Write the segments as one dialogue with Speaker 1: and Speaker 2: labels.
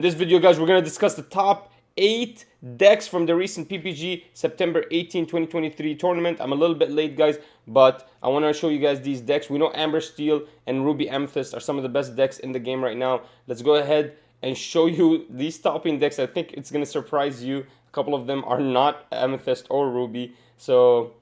Speaker 1: In this video, guys, we're going to discuss the top 8 decks from the recent PPG September 18, 2023 tournament. I'm a little bit late, guys, but I want to show you guys these decks. We know Amber Steel and Ruby Amethyst are some of the best decks in the game right now. Let's go ahead and show you these topping decks. I think it's going to surprise you. A couple of them are not Amethyst or Ruby, so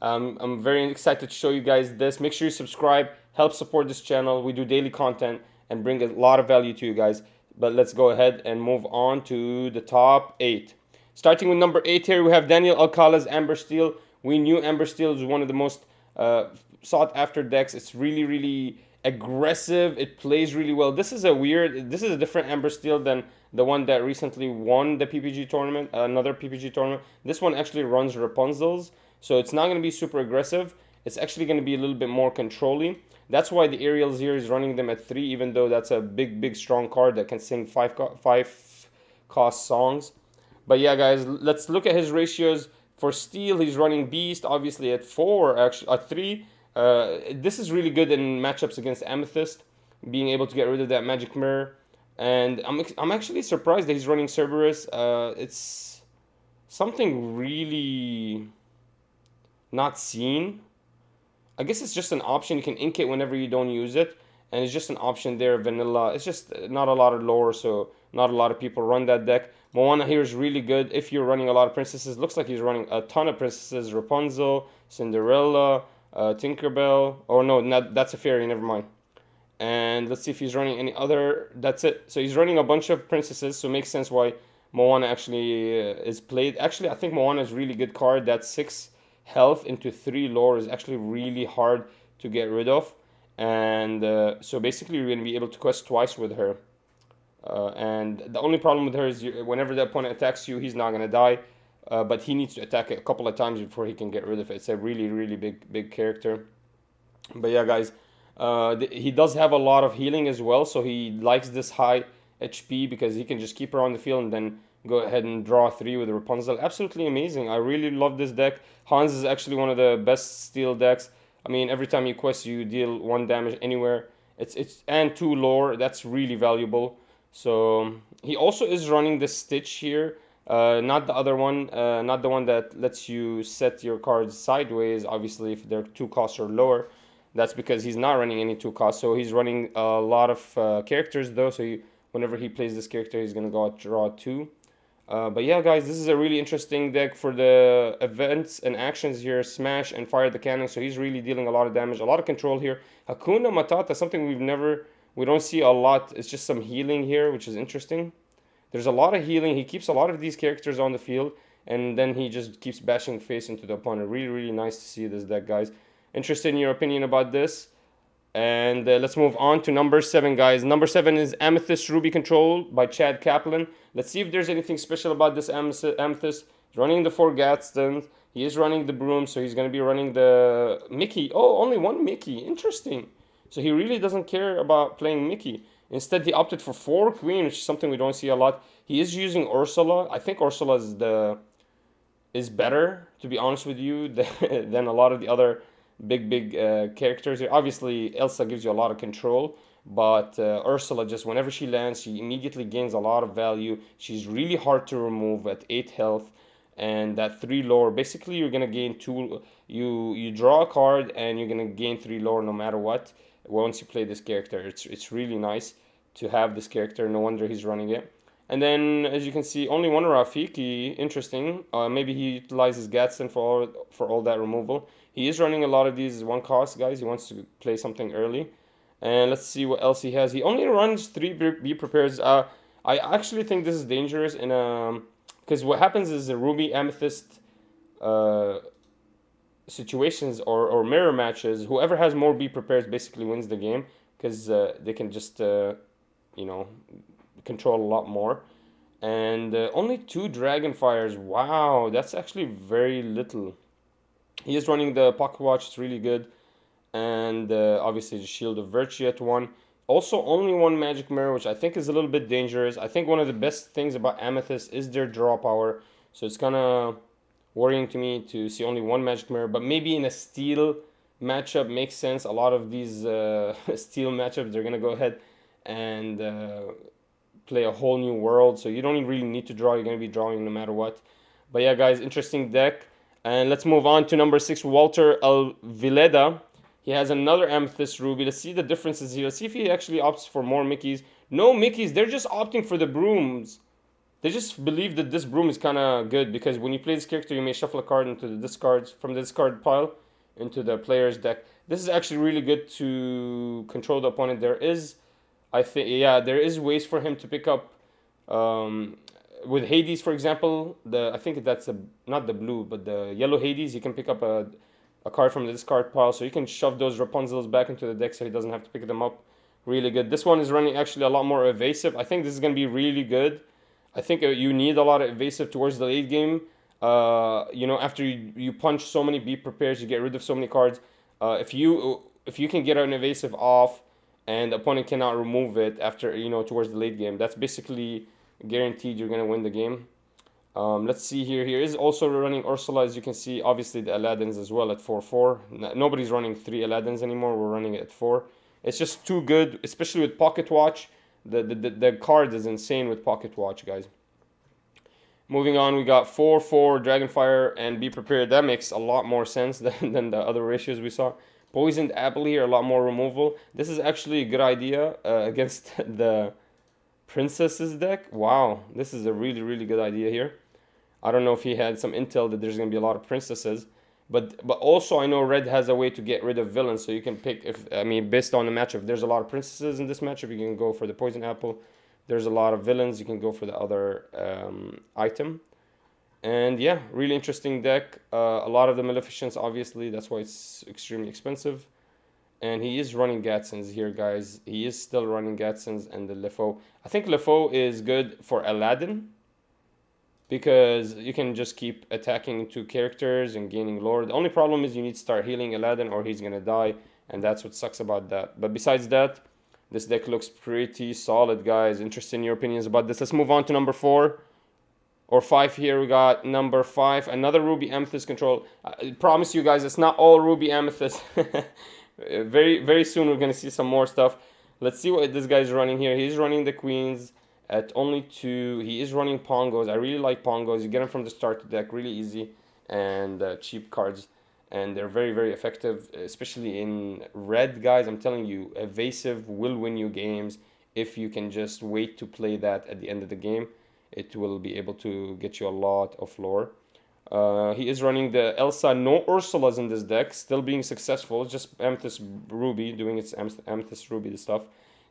Speaker 1: I'm very excited to show you guys this. Make sure you subscribe, help support this channel. We do daily content and bring a lot of value to you guys. But let's go ahead and move on to the top 8. Starting with number 8 here, we have Daniel Alcala's Amber Steel. We knew Amber Steel is one of the most sought after decks. It's really aggressive. It plays really well. This is a different Amber Steel than the one that recently won the PPG tournament, another PPG tournament. This one actually runs Rapunzel's, so it's not going to be super aggressive. It's actually going to be a little bit more controlling. That's why the Aerials here is running them at 3, even though that's a big strong card that can sing 5 cost songs. But yeah, guys, let's look at his ratios. For Steel, he's running Beast, obviously at 4, actually at 3. This is really good in matchups against Amethyst, being able to get rid of that Magic Mirror. And I'm actually surprised that he's running Cerberus. It's something really not seen. I guess it's just an option. You can ink it whenever you don't use it, and it's just an option there, vanilla. It's just not a lot of lore, so not a lot of people run that deck. Moana here is really good if you're running a lot of princesses. Looks like he's running a ton of princesses. Rapunzel, Cinderella, Tinkerbell. Oh no, that's a fairy, never mind. And let's see if he's running any other. That's it. So he's running a bunch of princesses, so it makes sense why Moana actually is played. Actually, I think Moana is a really good card. That's 6 health into 3 lore is actually really hard to get rid of, and so basically you're going to be able to quest twice with her, and the only problem with her is whenever the opponent attacks you, he's not going to die, but he needs to attack it a couple of times before he can get rid of it. It's a really big character. But yeah, guys, he does have a lot of healing as well, so he likes this high HP because he can just keep her on the field and then go ahead and draw 3 with Rapunzel. Absolutely amazing. I really love this deck. Hans is actually one of the best Steel decks. I mean, every time you quest, you deal 1 damage anywhere. It's and 2 lore. That's really valuable. So he also is running the Stitch here. Not the other one. Not the one that lets you set your cards sideways. Obviously, if they're 2 costs or lower. That's because he's not running any 2 costs. So he's running a lot of characters though. So whenever he plays this character, he's gonna go draw 2. But yeah, guys, this is a really interesting deck for the events and actions here. Smash and fire the cannon. So he's really dealing a lot of damage, a lot of control here. Hakuna Matata, something we don't see a lot. It's just some healing here, which is interesting. There's a lot of healing. He keeps a lot of these characters on the field, and then he just keeps bashing face into the opponent. Really nice to see this deck, guys. Interested in your opinion about this? And let's move on to number 7, guys. Number 7 is Amethyst Ruby Control by Chad Kaplan. Let's see if there's anything special about this Amethyst. He's running the 4 Gatstons. He is running the Broom, so he's going to be running the Mickey. Oh, only 1 Mickey. Interesting. So he really doesn't care about playing Mickey. Instead, he opted for 4 Queen, which is something we don't see a lot. He is using Ursula. I think Ursula is better, to be honest with you, than a lot of the other big characters here. Obviously, Elsa gives you a lot of control, but Ursula, just whenever she lands, she immediately gains a lot of value. She's really hard to remove at 8 health, and that 3 lore. Basically, you're gonna gain 2. You draw a card, and you're gonna gain 3 lore no matter what. Once you play this character, it's really nice to have this character. No wonder he's running it. And then, as you can see, only 1 Rafiki. Interesting. Maybe he utilizes Gadsden for all that removal. He is running a lot of these 1 cost, guys. He wants to play something early. And let's see what else he has. He only runs 3 Be Prepared. I actually think this is dangerous because what happens is the Ruby Amethyst situations or mirror matches. Whoever has more Be Prepared basically wins the game because they can just control a lot more. And only 2 Dragonfires. Wow, that's actually very little. He is running the Pocket Watch. It's really good. And obviously the Shield of Virtue at 1. Also only 1 Magic Mirror, which I think is a little bit dangerous. I think one of the best things about Amethyst is their draw power. So it's kind of worrying to me to see only 1 Magic Mirror. But maybe in a Steel matchup makes sense. A lot of these Steel matchups, they're going to go ahead and play a whole new world. So you don't really need to draw. You're going to be drawing no matter what. But yeah, guys, interesting deck. And let's move on to number 6, Walter Alvileda. He has another Amethyst Ruby. Let's see the differences here. Let's see if he actually opts for more Mickeys. No Mickeys. They're just opting for the brooms. They just believe that this broom is kind of good because when you play this character, you may shuffle a card into the discards from the discard pile into the player's deck. This is actually really good to control the opponent. There is, I think, yeah, there is ways for him to pick up with Hades, for example. I think that's not the blue, but the yellow Hades. You can pick up a card from the discard pile, so you can shove those Rapunzels back into the deck, so he doesn't have to pick them up. Really good. This one is running actually a lot more evasive. I think this is going to be really good. I think you need a lot of evasive towards the late game. You know, after you punch so many Be Prepared, you get rid of so many cards. If you can get an evasive off, and the opponent cannot remove it after, you know, towards the late game, that's basically guaranteed you're gonna win the game. Let's see here. Here is also running Ursula, as you can see. Obviously the Aladdins as well at 4/4. Nobody's running 3 Aladdins anymore. We're running it at 4. It's just too good, especially with Pocket Watch. The card is insane with Pocket Watch, guys. Moving on, we got 4/4 Dragonfire and Be Prepared. That makes a lot more sense than the other ratios we saw. Poisoned Apple here, a lot more removal. This is actually a good idea against the Princesses deck. Wow, this is a really, really good idea here. I don't know if he had some intel that there's going to be a lot of princesses. But also I know Red has a way to get rid of villains, so you can pick, based on the matchup, if there's a lot of princesses in this matchup, you can go for the Poison Apple. There's a lot of villains, you can go for the other item. And yeah, really interesting deck. A lot of the Maleficents, obviously, that's why it's extremely expensive. And he is running Gatsons here, guys. He is still running Gatsons and the LeFou. I think LeFou is good for Aladdin, because you can just keep attacking 2 characters and gaining lore. The only problem is you need to start healing Aladdin or he's gonna die, and that's what sucks about that. But besides that, this deck looks pretty solid, guys. Interested in your opinions about this. Let's move on to number 4 or 5 here. We got number 5, another Ruby Amethyst control. I promise you guys, it's not all Ruby Amethyst. Very, very soon we're gonna see some more stuff. Let's see what this guy's running here. He's running the Queens at only 2. He is running Pongos. I really like Pongos. You get them from the start to deck, really easy and cheap cards, and they're very, very effective, especially in red, guys. I'm telling you, evasive will win you games if you can just wait to play that at the end of the game. It will be able to get you a lot of lore. He is running the Elsa. No Ursulas in this deck, still being successful. Just Amethyst Ruby doing its Amethyst Ruby stuff.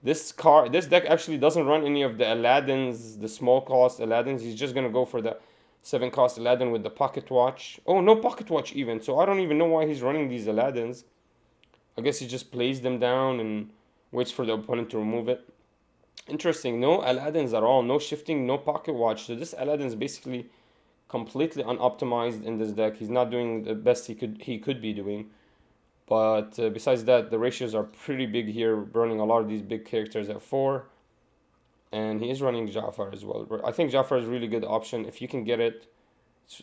Speaker 1: This deck actually doesn't run any of the Aladdins, the small cost Aladdins. He's just gonna go for the 7 cost Aladdin with the Pocket Watch. Oh, no Pocket Watch even. So I don't even know why he's running these Aladdins. I guess he just plays them down and waits for the opponent to remove it. Interesting. No Aladdins at all. No shifting. No Pocket Watch. So this Aladdin is basically completely unoptimized in this deck. He's not doing the best he could be doing. But besides that, the ratios are pretty big here, running a lot of these big characters at 4. And he is running Jafar as well. I think Jafar is a really good option. If you can get it,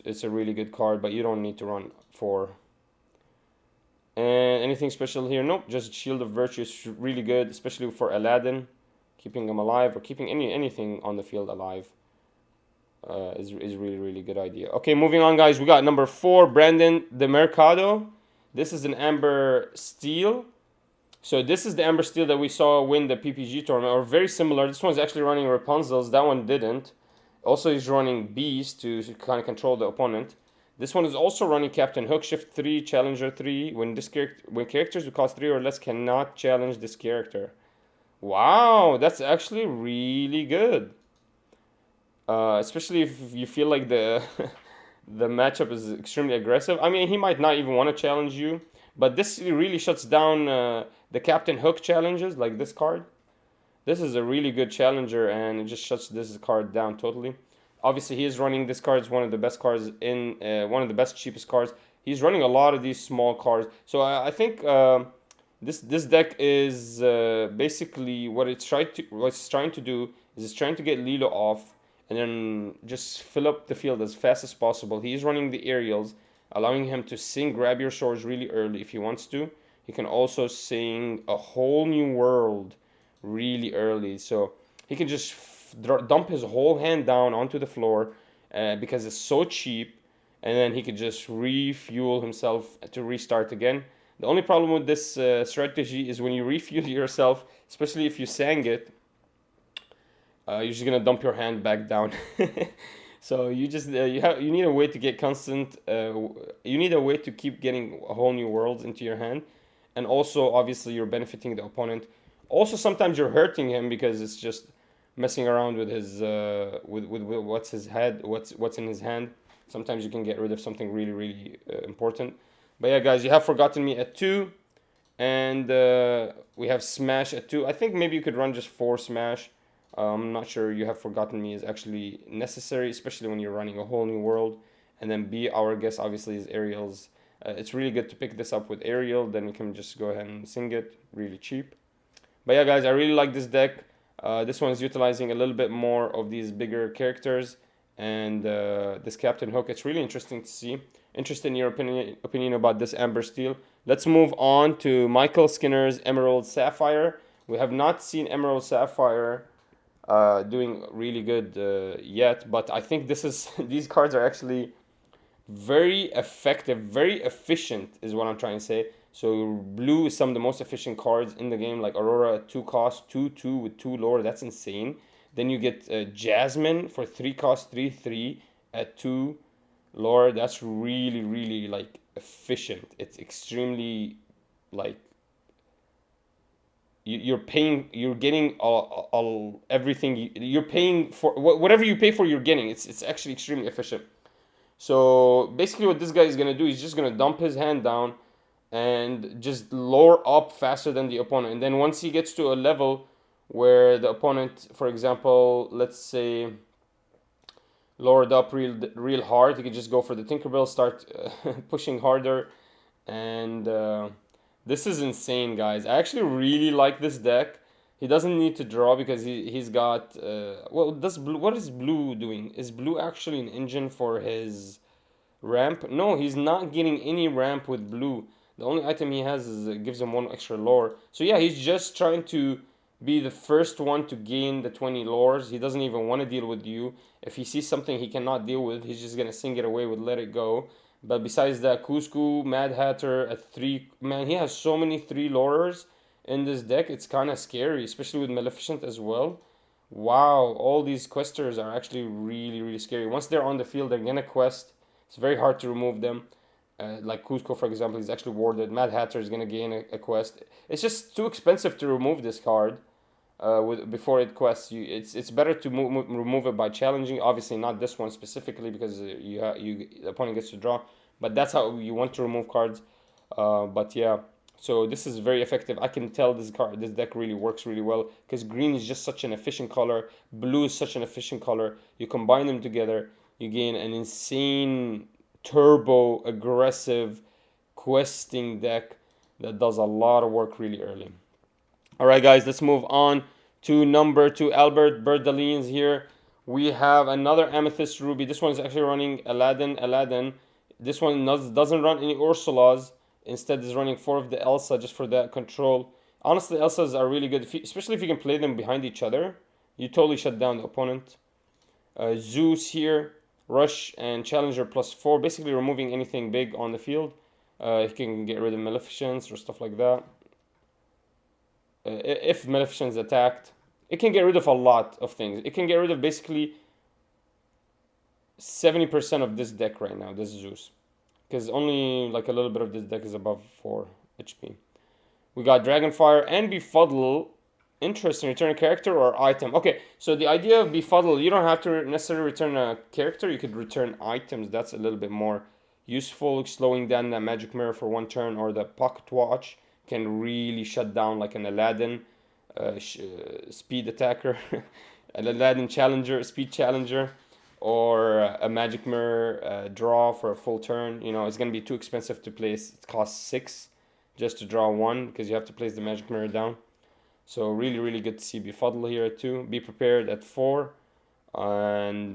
Speaker 1: it's a really good card, but you don't need to run 4. And anything special here? Nope, just Shield of Virtue is really good, especially for Aladdin. Keeping him alive or keeping anything on the field alive is really, really good idea. Okay, moving on, guys. We got number 4, Brandon De Mercado. This is an Amber Steel. So this is the Amber Steel that we saw win the PPG tournament, or very similar. This one's actually running Rapunzels. That one didn't. Also, he's running Beast to kind of control the opponent. This one is also running Captain Hook, Shift 3, Challenger 3. When characters who cost 3 or less cannot challenge this character. Wow, that's actually really good. Especially if you feel like the the matchup is extremely aggressive. I mean, he might not even want to challenge you, but this really shuts down the Captain Hook challenges, like this card. This is a really good challenger, and it just shuts this card down totally. Obviously, he is running this card. It's one of the best cards in one of the best cheapest cards. He's running a lot of these small cards, so I think this deck is basically what it's trying to do is it's trying to get Lilo off and then just fill up the field as fast as possible. He's running the aerials, allowing him to sing Grab Your Swords really early if he wants to. He can also sing A Whole New World really early, so he can just dump his whole hand down onto the floor because it's so cheap, and then he could just refuel himself to restart again. The only problem with this strategy is when you refuel yourself, especially if you sang it, you're just gonna dump your hand back down. So you just you need a way to get constant. You need a way to keep getting a whole new worlds into your hand, and also obviously you're benefiting the opponent. Also sometimes you're hurting him because it's just messing around with his with what's his head, what's in his hand. Sometimes you can get rid of something really important. But yeah, guys, you have Forgotten Me at 2, and we have Smash at 2. I think maybe you could run just 4 Smash. I'm not sure You Have Forgotten Me is actually necessary, especially when you're running a whole new world. And then B, Our Guess, obviously, is Ariel's. It's really good to pick this up with Ariel. Then you can just go ahead and sing it really cheap. But yeah, guys, I really like this deck. This one is utilizing a little bit more of these bigger characters. And this Captain Hook, it's really interesting to see. Interested in your opinion about this Amber Steel. Let's move on to Michael Skinner's Emerald Sapphire. We have not seen Emerald Sapphire doing really good yet, but I think this is these cards are actually very effective, very efficient is what I'm trying to say. So blue is some of the most efficient cards in the game, like Aurora at 2 cost, 2/2 with 2 lore. That's insane. Then you get Jasmine for 3 cost, 3/3 at 2 lore. That's really like efficient. It's extremely like you're getting all everything. You're paying for whatever you pay for. You're getting. It's actually extremely efficient. So basically, what this guy is gonna do, he's just gonna dump his hand down and just lure up faster than the opponent. And then once he gets to a level where the opponent, for example, let's say lowered up real hard, he could just go for the Tinkerbell, start pushing harder, and this is insane, guys. I actually really like this deck. He doesn't need to draw because he's got well, does blue, what is blue doing? Is blue actually an engine for his ramp? No, he's not getting any ramp with blue. The only item he has is gives him 1 extra lore. So yeah, he's just trying to be the first one to gain the 20 lores. He doesn't even want to deal with you. If he sees something he cannot deal with, he's just gonna sing it away with Let It Go. But besides that, Kusku, Mad Hatter at 3. Man, he has so many 3 lorers in this deck. It's kind of scary, especially with Maleficent as well. Wow, all these questers are actually really scary. Once they're on the field, they're gonna quest. It's very hard to remove them. Like Cusco, for example, is actually warded. Mad Hatter is gonna gain a quest. It's just too expensive to remove this card before it quests. It's better to remove it by challenging. Obviously, not this one specifically because the opponent gets to draw. But that's how you want to remove cards. But yeah, so this is very effective. I can tell this deck really works really well because green is just such an efficient color. Blue is such an efficient color. You combine them together, you gain an insane turbo aggressive questing deck that does a lot of work really early. All right, guys, let's move on to number 2. Albert Berdalines here. We have another Amethyst Ruby. This one is actually running Aladdin. This one doesn't run any Ursulas. Instead, is running 4 of the Elsa just for that control. Honestly, Elsas are really good, especially if you can play them behind each other. You totally shut down the opponent. Zeus here. Rush and Challenger +4. Basically removing anything big on the field. You can get rid of Maleficence or stuff like that. If Maleficent's attacked, it can get rid of a lot of things. It can get rid of basically 70% of this deck right now, this Zeus. Because only like a little bit of this deck is above 4 HP. We got Dragonfire and Befuddle. Interesting. Return a character or item. Okay, so the idea of Befuddle, you don't have to necessarily return a character. You could return items. That's a little bit more useful. Slowing down that Magic Mirror for 1 turn, or the Pocket Watch can really shut down like an Aladdin speed attacker. An Aladdin Challenger, Speed Challenger, or a Magic Mirror draw for a full turn. You know, it's going to be too expensive to place. It costs 6 just to draw 1 because you have to place the Magic Mirror down. So really good to see Befuddle here at 2. Be Prepared at 4. And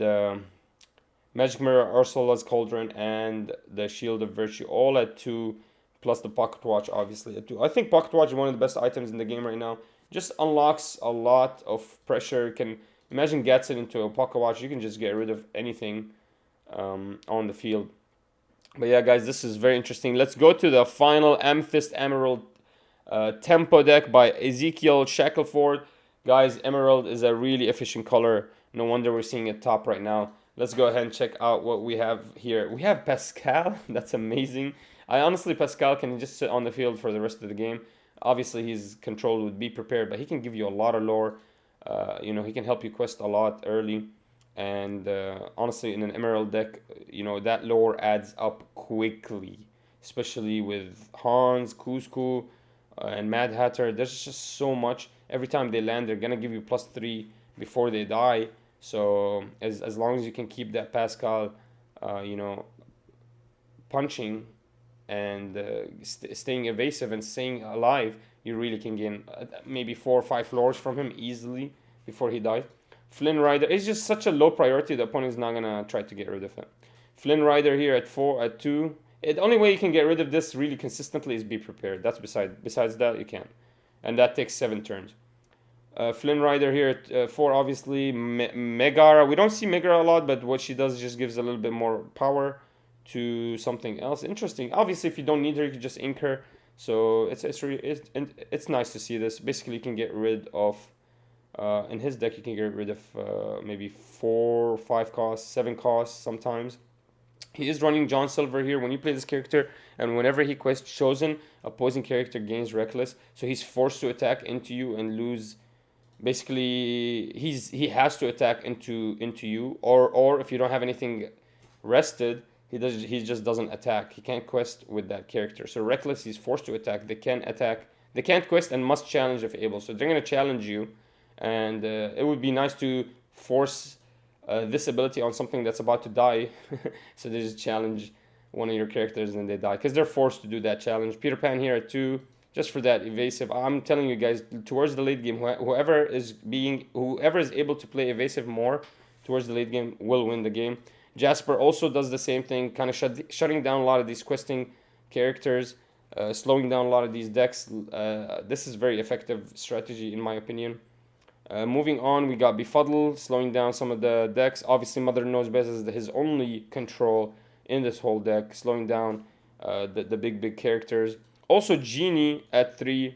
Speaker 1: Magic Mirror, Ursula's Cauldron, and the Shield of Virtue all at 2. Plus the Pocket Watch obviously at 2. I think Pocket Watch is one of the best items in the game right now. Just unlocks a lot of pressure. Can Imagine gets it into a pocket watch, you can just get rid of anything on the field. But yeah, guys, this is very interesting. Let's go to the final Amethyst Emerald Tempo deck by 𝐒𝐎𝐍𝐄𝐓. Guys, Emerald is a really efficient color. No wonder we're seeing it top right now. Let's go ahead and check out what we have here. We have Pascal. That's amazing. Honestly, Pascal can just sit on the field for the rest of the game. Obviously, he's controlled with Be Prepared, but he can give you a lot of lore. You know, he can help you quest a lot early. And honestly, in an Emerald deck, you know, that lore adds up quickly. Especially with Hans, 𝐒𝐎𝐍𝐄, and Mad Hatter. There's just so much. Every time they land, they're going to give you +3 before they die. So as long as you can keep that Pascal, you know, punching and staying evasive and staying alive, you really can gain maybe 4 or 5 floors from him easily before he dies. Flynn Rider is just such a low priority, the opponent is not going to try to get rid of him. Flynn Rider here at 2. The only way you can get rid of this really consistently is Be Prepared. That's besides that, you can't. And that takes 7 turns. Flynn Rider here at 4, obviously. Megara. We don't see Megara a lot, but what she does just gives a little bit more power to something else. Interesting. Obviously, if you don't need her, you can just ink her. So it's nice to see this. Basically, you can get rid of, in his deck, you can get rid of maybe 4, 5 costs, 7 costs sometimes. He is running John Silver here. When you play this character, and whenever he quests Chosen, opposing character gains Reckless. So he's forced to attack into you and lose. Basically, he has to attack into you, or if you don't have anything rested, he just doesn't attack. He can't quest with that character. So Reckless, he's forced to attack. They can attack. They can't quest and must challenge if able. So they're gonna challenge you, and it would be nice to force this ability on something that's about to die. So they just challenge one of your characters and they die because they're forced to do that challenge. Peter Pan here at 2, just for that evasive. I'm telling you guys, towards the late game, whoever is able to play evasive more towards the late game will win the game. Jasper also does the same thing, kind of shutting down a lot of these questing characters, slowing down a lot of these decks. This is very effective strategy in my opinion. Moving on, we got Befuddle, slowing down some of the decks. Obviously, Mother Knows Best is his only control in this whole deck, slowing down the big characters. Also, Genie at 3,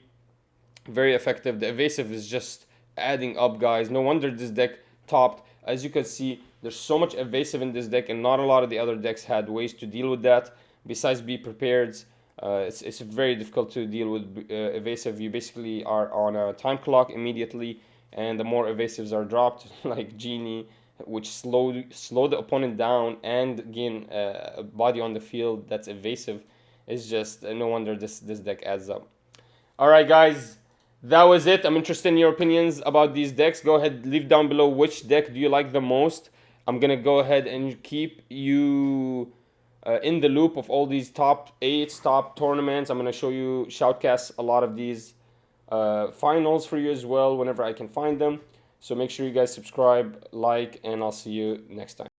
Speaker 1: very effective. The evasive is just adding up, guys. No wonder this deck topped. As you can see, there's so much evasive in this deck, and not a lot of the other decks had ways to deal with that. Besides Be Prepared, it's very difficult to deal with evasive. You basically are on a time clock immediately, and the more evasives are dropped, like Genie, which slow the opponent down and gain a body on the field that's evasive, is just no wonder this deck adds up. All right, guys, that was it. I'm interested in your opinions about these decks. Go ahead, leave down below which deck do you like the most. I'm gonna go ahead and keep you in the loop of all these top 8 top tournaments. I'm gonna show you shoutcast a lot of these finals for you as well whenever I can find them. So make sure you guys subscribe, like, and I'll see you next time.